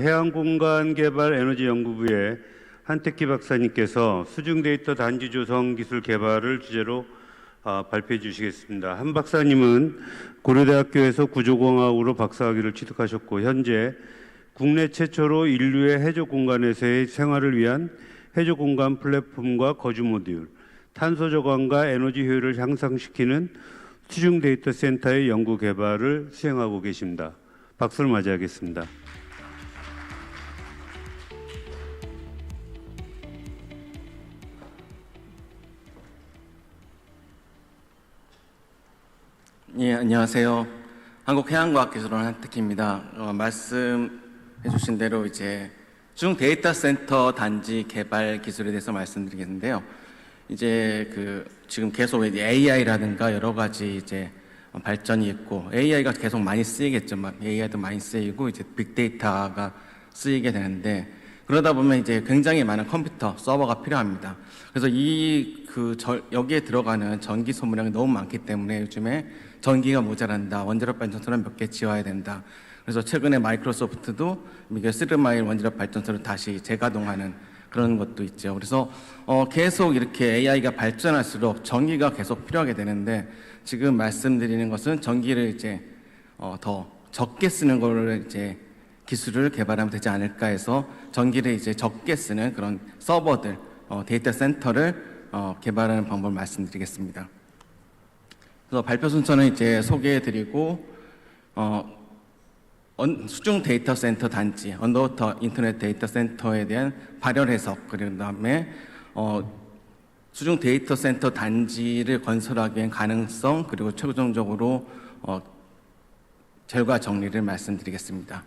해양공간개발에너지연구부의 한택기 박사님께서 수중데이터 단지 조성 기술 개발을 주제로 발표해 주시겠습니다. 한 박사님은 고려대학교에서 구조공학으로 박사학위를 취득하셨고 현재 국내 최초로 인류의 해저공간에서의 생활을 위한 해저공간 플랫폼과 거주 모듈, 탄소 저감과 에너지 효율을 향상시키는 수중데이터 센터의 연구 개발을 수행하고 계십니다. 박수를 맞이하겠습니다. 예, 안녕하세요. 한국해양과학기술원 한택기입니다. 말씀해 주신 대로 이제 수중 데이터 센터 단지 개발 기술에 대해서 말씀드리겠는데요. 이제 지금 계속 AI라든가 여러 가지 이제 발전이 있고 AI가 계속 많이 쓰이겠죠. AI도 많이 쓰이고 이제 빅데이터가 쓰이게 되는데 그러다 보면 이제 굉장히 많은 컴퓨터 서버가 필요합니다. 그래서 여기에 들어가는 전기 소모량이 너무 많기 때문에 요즘에 전기가 모자란다. 원자력 발전소를 몇 개 지어야 된다. 그래서 최근에 마이크로소프트도 이게 3마일 원자력 발전소를 다시 재가동하는 그런 것도 있죠. 그래서 계속 이렇게 AI가 발전할수록 전기가 계속 필요하게 되는데 지금 말씀드리는 것은 전기를 이제 더 적게 쓰는 거를 이제 기술을 개발하면 되지 않을까 해서 전기를 이제 적게 쓰는 그런 서버들, 데이터 센터를 개발하는 방법을 말씀드리겠습니다. 그래서 발표 순서는 이제 소개해드리고 수중 데이터 센터 단지, 언더워터 인터넷 데이터 센터에 대한 발열 해석, 그다음에 수중 데이터 센터 단지를 건설하기 위한 가능성, 그리고 최종적으로 결과 정리를 말씀드리겠습니다.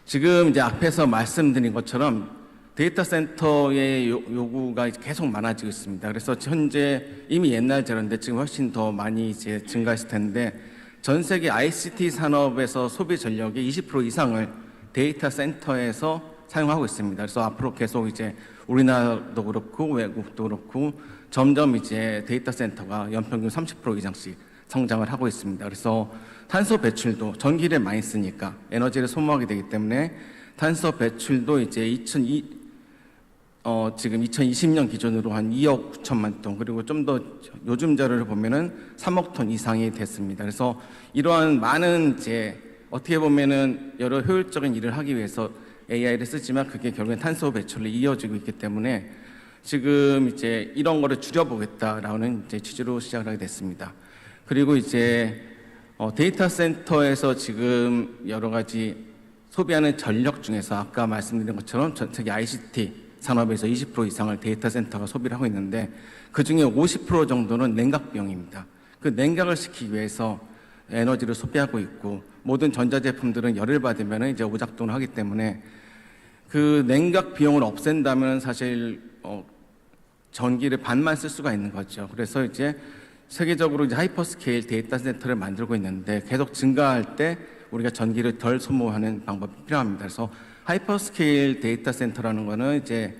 지금 이제 앞에서 말씀드린 것처럼 데이터 센터의 요구가 계속 많아지고 있습니다. 그래서 현재 이미 옛날 제로인데 지금 훨씬 더 많이 이제 증가했을 텐데 전 세계 ICT 산업에서 소비 전력의 20% 이상을 데이터 센터에서 사용하고 있습니다. 그래서 앞으로 계속 이제 우리나라도 그렇고 외국도 그렇고 점점 이제 데이터 센터가 연평균 30% 이상씩 성장을 하고 있습니다. 그래서 탄소 배출도 전기를 많이 쓰니까 에너지를 소모하게 되기 때문에 탄소 배출도 이제 지금 2020년 기준으로 한 2억 9천만 톤, 그리고 좀 더 요즘 자료를 보면은 3억 톤 이상이 됐습니다. 그래서 이러한 많은 이제 어떻게 보면은 여러 효율적인 일을 하기 위해서 AI를 쓰지만 그게 결국엔 탄소 배출로 이어지고 있기 때문에 지금 이제 이런 거를 줄여보겠다라는 이제 취지로 시작을 하게 됐습니다. 그리고 이제 데이터 센터에서 지금 여러 가지 소비하는 전력 중에서 아까 말씀드린 것처럼 전 세계 ICT 산업에서 20% 이상을 데이터 센터가 소비를 하고 있는데 그중에 50% 정도는 냉각 비용입니다. 그 냉각을 시키기 위해서 에너지를 소비하고 있고 모든 전자제품들은 열을 받으면 이제 오작동을 하기 때문에 그 냉각 비용을 없앤다면 사실 전기를 반만 쓸 수가 있는 거죠. 그래서 이제 세계적으로 이제 하이퍼스케일 데이터 센터를 만들고 있는데 계속 증가할 때 우리가 전기를 덜 소모하는 방법이 필요합니다. 그래서 하이퍼스케일 데이터 센터라는 거는 이제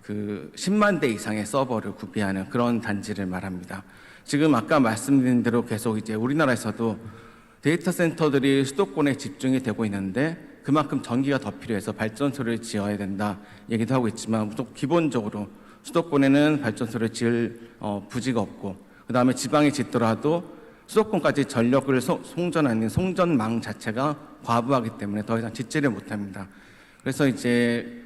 10만 대 이상의 서버를 구비하는 그런 단지를 말합니다. 지금 아까 말씀드린 대로 계속 이제 우리나라에서도 데이터 센터들이 수도권에 집중이 되고 있는데 그만큼 전기가 더 필요해서 발전소를 지어야 된다 얘기도 하고 있지만 기본적으로 수도권에는 발전소를 지을 부지가 없고 그 다음에 지방에 짓더라도 수도권까지 전력을 송전하는 송전망 자체가 과부하기 때문에 더 이상 짓지를 못합니다. 그래서 이제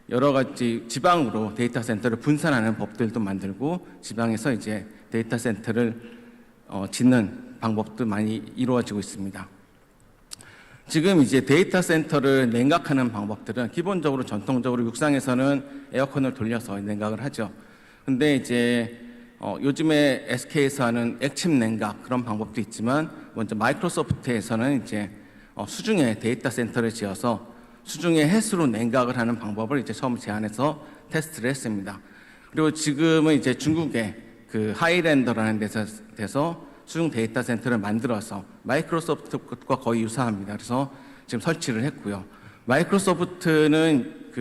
여러 가지 지방으로 데이터 센터를 분산하는 법들도 만들고 지방에서 이제 데이터 센터를 짓는 방법도 많이 이루어지고 있습니다. 지금 이제 데이터 센터를 냉각하는 방법들은 기본적으로 전통적으로 육상에서는 에어컨을 돌려서 냉각을 하죠. 근데 이제 요즘에 SK에서 하는 액침 냉각 그런 방법도 있지만 먼저 마이크로소프트에서는 이제 수중에 데이터 센터를 지어서 수중에 해수로 냉각을 하는 방법을 이제 처음 제안해서 테스트를 했습니다. 그리고 지금은 이제 중국의 하이랜더라는 데서 수중 데이터 센터를 만들어서 마이크로소프트과 거의 유사합니다. 그래서 지금 설치를 했고요. 마이크로소프트는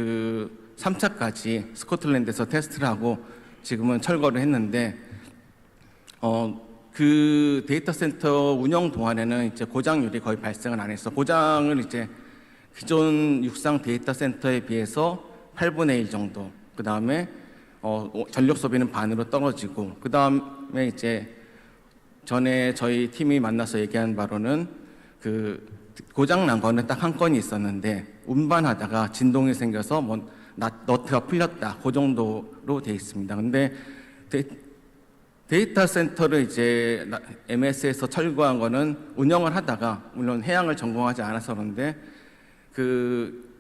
3차까지 스코틀랜드에서 테스트를 하고 지금은 철거를 했는데 그 데이터 센터 운영 동안에는 이제 고장률이 거의 발생을 안 해서 고장을 이제 기존 육상 데이터 센터에 비해서 8분의 1 정도. 그 다음에 전력 소비는 반으로 떨어지고, 그 다음에 이제 전에 저희 팀이 만나서 얘기한 바로는 그 고장 난 거는 딱 한 건이 있었는데 운반하다가 진동이 생겨서 뭐 너트가 풀렸다, 그 정도로 돼 있습니다. 근데 데이터 센터를 이제 MS에서 철거한 거는 운영을 하다가, 물론 해양을 전공하지 않아서 그런데 그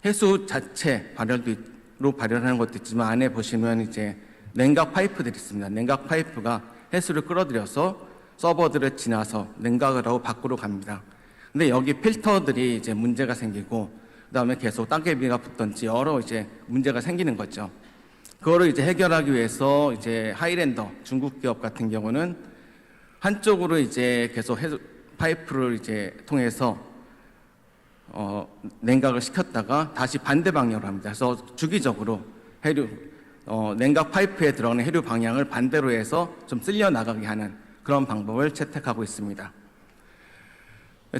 해수 자체 발열로 발열하는 것도 있지만, 안에 보시면 이제 냉각 파이프들이 있습니다. 냉각 파이프가 해수를 끌어들여서 서버들을 지나서 냉각을 하고 밖으로 갑니다. 근데 여기 필터들이 이제 문제가 생기고, 그다음에 계속 따개비가 붙던지 여러 이제 문제가 생기는 거죠. 그거를 이제 해결하기 위해서 이제 하이랜더 중국 기업 같은 경우는 한쪽으로 이제 계속 해수 파이프를 이제 통해서 냉각을 시켰다가 다시 반대 방향으로 합니다. 그래서 주기적으로 해류 냉각 파이프에 들어가는 해류 방향을 반대로 해서 좀 쓸려 나가게 하는 그런 방법을 채택하고 있습니다.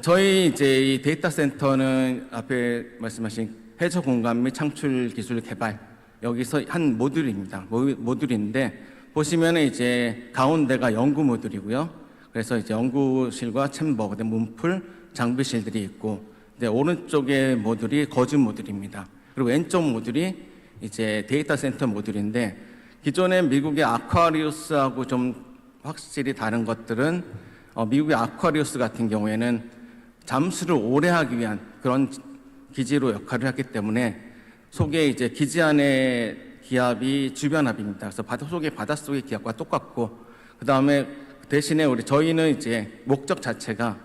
저희 이제 이 데이터 센터는 앞에 말씀하신 해저 공간 및 창출 기술 개발, 여기서 한 모듈입니다. 모듈인데 보시면 이제 가운데가 연구 모듈이고요. 그래서 이제 연구실과 챔버, 그다음 문풀, 장비실들이 있고, 근데 오른쪽에 모듈이 거주 모듈입니다. 그리고 왼쪽 모듈이 이제 데이터 센터 모듈인데, 기존의 미국의 아쿠아리우스하고 좀 확실히 다른 것들은 미국의 아쿠아리우스 같은 경우에는 잠수를 오래 하기 위한 그런 기지로 역할을 했기 때문에 속에 이제 기지 안에 기압이 주변압입니다. 그래서 바닷속의 기압과 똑같고, 그 다음에 대신에 저희는 이제 목적 자체가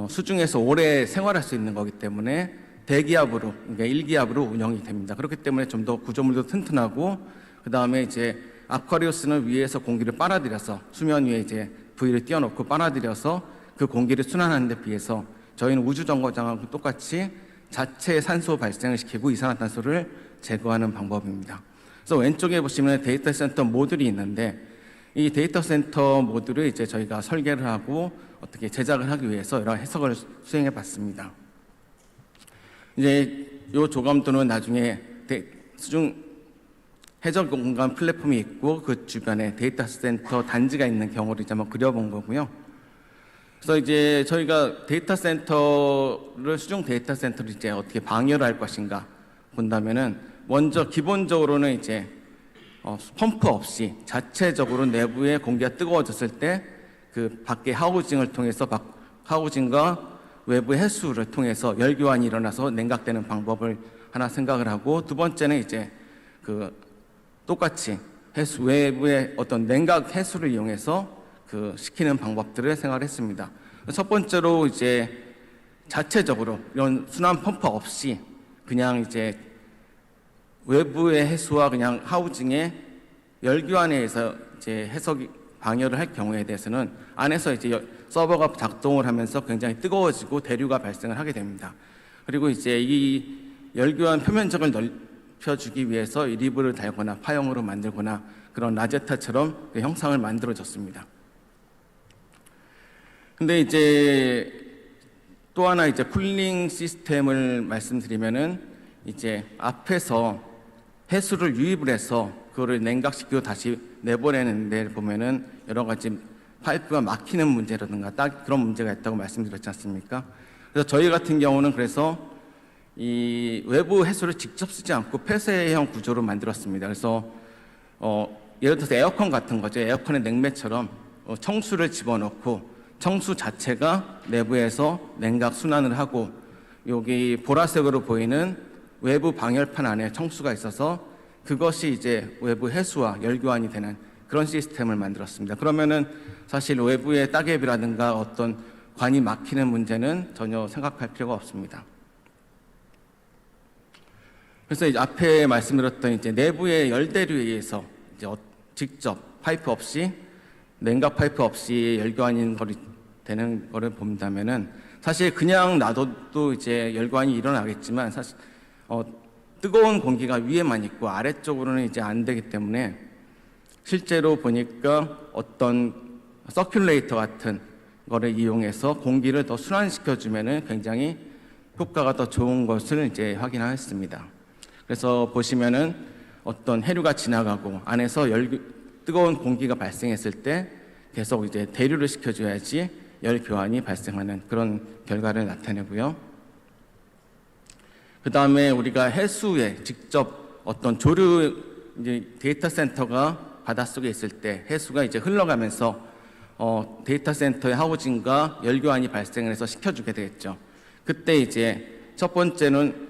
수중에서 오래 생활할 수 있는 거기 때문에 대기압으로, 그러니까 1기압으로 운영이 됩니다. 그렇기 때문에 좀 더 구조물도 튼튼하고, 그 다음에 이제 아쿠아리우스는 위에서 공기를 빨아들여서 수면 위에 이제 부위를 띄워놓고 빨아들여서 그 공기를 순환하는 데 비해서 저희는 우주정거장하고 똑같이 자체 산소 발생을 시키고 이산화탄소를 제거하는 방법입니다. 그래서 왼쪽에 보시면 데이터 센터 모듈이 있는데, 이 데이터 센터 모듈을 이제 저희가 설계를 하고 어떻게 제작을 하기 위해서 여러 해석을 수행해 봤습니다. 이제 이 조감도는 나중에 수중 해저 공간 플랫폼이 있고 그 주변에 데이터 센터 단지가 있는 경우를 이제 한번 그려본 거고요. 그래서 이제 저희가 수중 데이터 센터를 이제 어떻게 방열을 할 것인가 본다면은, 먼저 기본적으로는 이제 펌프 없이 자체적으로 내부의 공기가 뜨거워졌을 때 그 밖에 하우징을 통해서 하우징과 외부 해수를 통해서 열교환이 일어나서 냉각되는 방법을 하나 생각을 하고, 두 번째는 이제 똑같이 외부의 어떤 냉각 해수를 이용해서 시키는 방법들을 생각했습니다. 첫 번째로 이제 자체적으로 이런 순환 펌프 없이 그냥 이제 외부의 해수와 그냥 하우징의 열교환에 의해서 이제 방열을 할 경우에 대해서는 안에서 이제 서버가 작동을 하면서 굉장히 뜨거워지고 대류가 발생을 하게 됩니다. 그리고 이제 이 열교환 표면적을 넓혀주기 위해서 리브를 달거나 파형으로 만들거나 그런 라제타처럼 그 형상을 만들어졌습니다. 근데 이제 또 하나 이제 쿨링 시스템을 말씀드리면은, 이제 앞에서 해수를 유입을 해서 그거를 냉각시키고 다시 내보내는 데 보면은 여러 가지 파이프가 막히는 문제라든가 딱 그런 문제가 있다고 말씀드렸지 않습니까? 그래서 저희 같은 경우는 그래서 이 외부 해수를 직접 쓰지 않고 폐쇄형 구조로 만들었습니다. 그래서 예를 들어서 에어컨 같은 거죠. 에어컨의 냉매처럼 청수를 집어넣고 청수 자체가 내부에서 냉각 순환을 하고, 여기 보라색으로 보이는 외부 방열판 안에 청수가 있어서 그것이 이제 외부 해수와 열교환이 되는 그런 시스템을 만들었습니다. 그러면은 사실 외부의 따개비라든가 어떤 관이 막히는 문제는 전혀 생각할 필요가 없습니다. 그래서 이제 앞에 말씀드렸던 이제 내부의 열대류에 의해서 이제 직접 파이프 없이, 냉각 파이프 없이 열교환이 되는 거를 본다면은, 사실 그냥 놔둬도 이제 열교환이 일어나겠지만, 사실 뜨거운 공기가 위에만 있고 아래쪽으로는 이제 안 되기 때문에, 실제로 보니까 어떤 서큘레이터 같은 거를 이용해서 공기를 더 순환시켜 주면은 굉장히 효과가 더 좋은 것을 이제 확인하였습니다. 그래서 보시면은 어떤 해류가 지나가고 안에서 뜨거운 공기가 발생했을 때 계속 이제 대류를 시켜줘야지 열 교환이 발생하는 그런 결과를 나타내고요. 그 다음에 우리가 해수에 직접 어떤 조류 이제 데이터 센터가 바닷속에 있을 때 해수가 이제 흘러가면서 데이터 센터의 하우징과 열 교환이 발생을 해서 시켜주게 되겠죠. 그때 이제 첫 번째는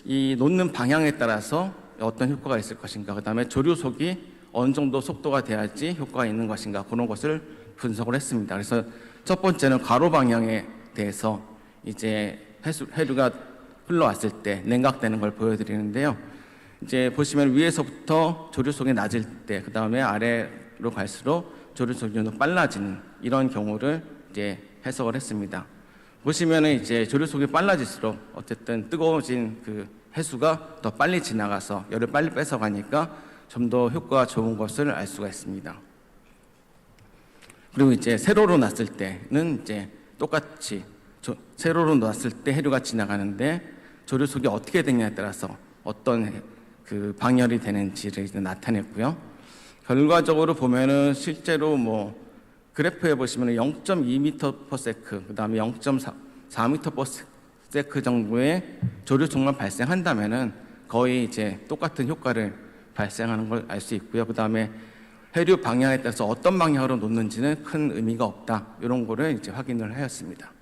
이 놓는 방향에 따라서 어떤 효과가 있을 것인가, 그 다음에 조류속이 어느 정도 속도가 돼야지 효과가 있는 것인가, 그런 것을 분석을 했습니다. 그래서 첫 번째는 가로 방향에 대해서 이제 해류가 흘러왔을 때 냉각되는 걸 보여드리는데요. 이제 보시면 위에서부터 조류속이 낮을 때, 그 다음에 아래로 갈수록 조류속이 좀 더 빨라지는 이런 경우를 이제 해석을 했습니다. 보시면은 이제 조류속이 빨라질수록 어쨌든 뜨거워진 그 해수가 더 빨리 지나가서 열을 빨리 뺏어가니까 좀 더 효과가 좋은 것을 알 수가 있습니다. 그리고 이제 세로로 놨을 때는 이제 똑같이 세로로 놨을 때 해류가 지나가는데 조류속이 어떻게 되냐에 따라서 어떤 그 방열이 되는지를 이제 나타냈고요. 결과적으로 보면은 실제로 뭐 그래프에 보시면 0.2m/s, 그 다음에 0.4m/s 정도의 조류속만 발생한다면은 거의 이제 똑같은 효과를 발생하는 걸 알 수 있고요. 그 다음에 해류 방향에 따라서 어떤 방향으로 놓는지는 큰 의미가 없다, 이런 거를 이제 확인을 하였습니다.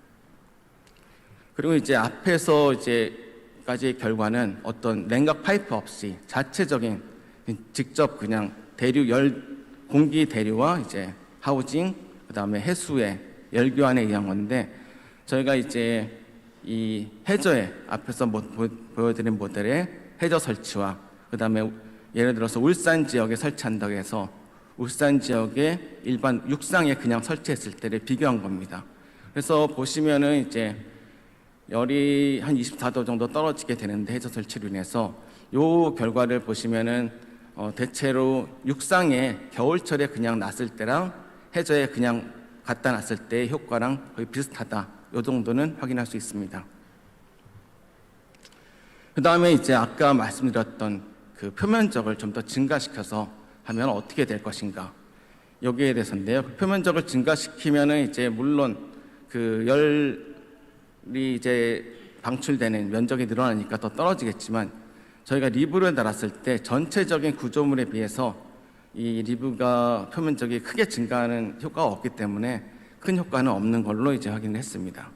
그리고 이제 앞에서 이제까지의 결과는 어떤 냉각 파이프 없이 자체적인 직접 그냥 공기 대류와 이제 하우징, 그 다음에 해수의 열 교환에 의한 건데, 저희가 이제 이 해저에 앞에서 보여드린 모델의 해저 설치와 그 다음에 예를 들어서 울산 지역에 설치한다고 해서 울산 지역의 일반 육상에 그냥 설치했을 때를 비교한 겁니다. 그래서 보시면은 이제 열이 한 24도 정도 떨어지게 되는데 해저 설치로 인해서 요 결과를 보시면은 대체로 육상에 겨울철에 그냥 놨을 때랑 해저에 그냥 갖다 놨을 때의 효과랑 거의 비슷하다, 요 정도는 확인할 수 있습니다. 그 다음에 이제 아까 말씀드렸던 그 표면적을 좀 더 증가시켜서 하면 어떻게 될 것인가, 여기에 대해서인데요. 표면적을 증가시키면은 이제 물론 그 열이 이제 방출되는 면적이 늘어나니까 더 떨어지겠지만, 저희가 리브를 달았을 때 전체적인 구조물에 비해서 이 리브가 표면적이 크게 증가하는 효과가 없기 때문에 큰 효과는 없는 걸로 이제 확인을 했습니다.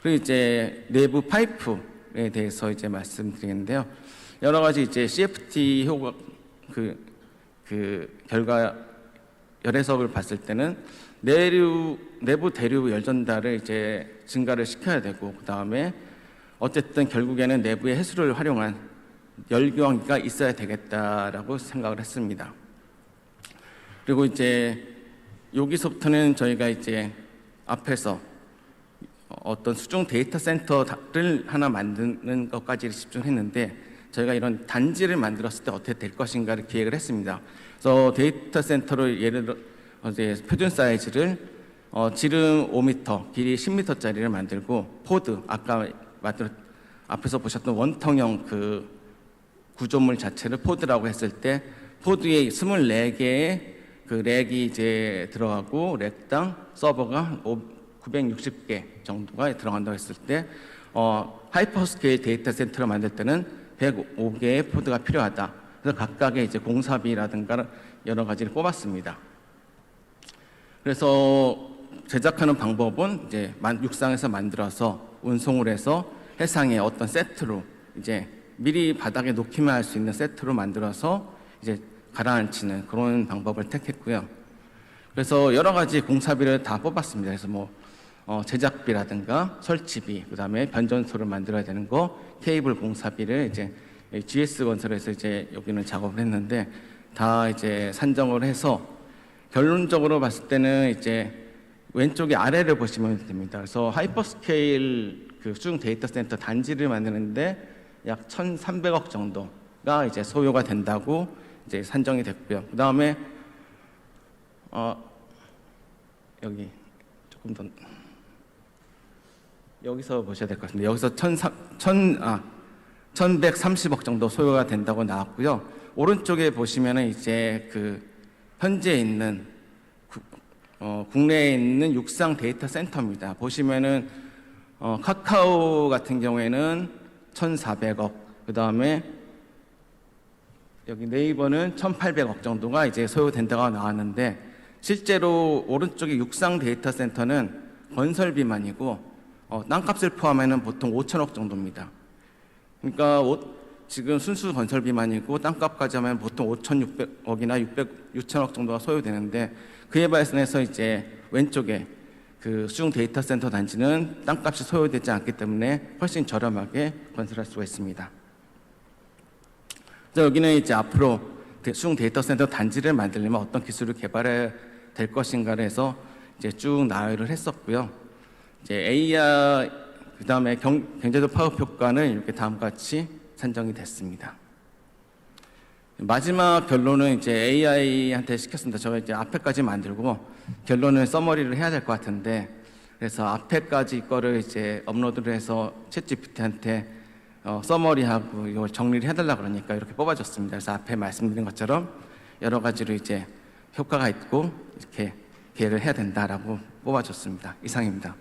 그리고 이제 내부 파이프에 대해서 이제 말씀드리는데요. 여러 가지 이제 CFT 효과 그 결과 열해석을 봤을 때는 내부 대류 열 전달을 이제 증가를 시켜야 되고, 그 다음에 어쨌든 결국에는 내부의 해수를 활용한 열 교환기가 있어야 되겠다라고 생각을 했습니다. 그리고 이제 여기서부터는 저희가 이제 앞에서 어떤 수중 데이터 센터를 하나 만드는 것까지 집중했는데, 저희가 이런 단지를 만들었을 때 어떻게 될 것인가를 기획을 했습니다. 그래서 데이터 센터를 예를 들어 이제 표준 사이즈를 지름 5m, 길이 10m짜리를 만들고, 포드 아까 앞에서 보셨던 원통형 그 구조물 자체를 포드라고 했을 때 포드에 24개의 그 렉이 이제 들어가고 렉당 서버가 960개 정도가 들어간다고 했을 때 하이퍼스케일 데이터 센터를 만들 때는 105개의 포드가 필요하다. 그래서 각각의 이제 공사비라든가 여러 가지를 뽑았습니다. 그래서 제작하는 방법은 이제 육상에서 만들어서 운송을 해서 해상에 어떤 세트로 이제 미리 바닥에 놓기만 할 수 있는 세트로 만들어서 이제 가라앉히는 그런 방법을 택했고요. 그래서 여러 가지 공사비를 다 뽑았습니다. 그래서 뭐 제작비라든가 설치비, 그다음에 변전소를 만들어야 되는 거, 케이블 공사비를 이제 GS 건설에서 이제 여기는 작업을 했는데 다 이제 산정을 해서 결론적으로 봤을 때는 이제 왼쪽에 아래를 보시면 됩니다. 그래서 하이퍼스케일 그 수중 데이터 센터 단지를 만드는데 약 1,300억 정도가 이제 소요가 된다고 이제 산정이 됐고요. 그 다음에 여기 조금 더 여기서 보셔야 될 것 같은데 여기서 1,130억 정도 소요가 된다고 나왔고요. 오른쪽에 보시면은 이제 그 현재 있는 국내에 있는 육상 데이터 센터입니다. 보시면은 카카오 같은 경우에는 1,400억, 그 다음에 여기 네이버는 1,800억 정도가 이제 소요된다고 나왔는데 실제로 오른쪽에 육상 데이터 센터는 건설비만이고 땅값을 포함하면 보통 5천억 정도입니다. 그러니까 지금 순수 건설비만이고 땅값까지 하면 보통 5,600억이나 6천억 정도가 소요되는데 그에 반해서 이제 왼쪽에 그 수중 데이터 센터 단지는 땅값이 소요되지 않기 때문에 훨씬 저렴하게 건설할 수가 있습니다. 여기는 이제 앞으로 수중 데이터 센터 단지를 만들려면 어떤 기술을 개발해야 될 것인가를 해서 이제 쭉 나열을 했었고요. 이제 AR 그다음에 경제적 파급 효과는 이렇게 다음과 같이 산정이 됐습니다. 마지막 결론은 이제 AI한테 시켰습니다. 제가 이제 앞에까지 만들고 결론을 서머리를 해야 될 것 같은데 그래서 앞에까지 거를 이제 업로드를 해서 챗GPT한테 서머리하고 이걸 정리를 해달라 그러니까 이렇게 뽑아줬습니다. 그래서 앞에 말씀드린 것처럼 여러 가지로 이제 효과가 있고 이렇게 기획을 해야 된다라고 뽑아줬습니다. 이상입니다.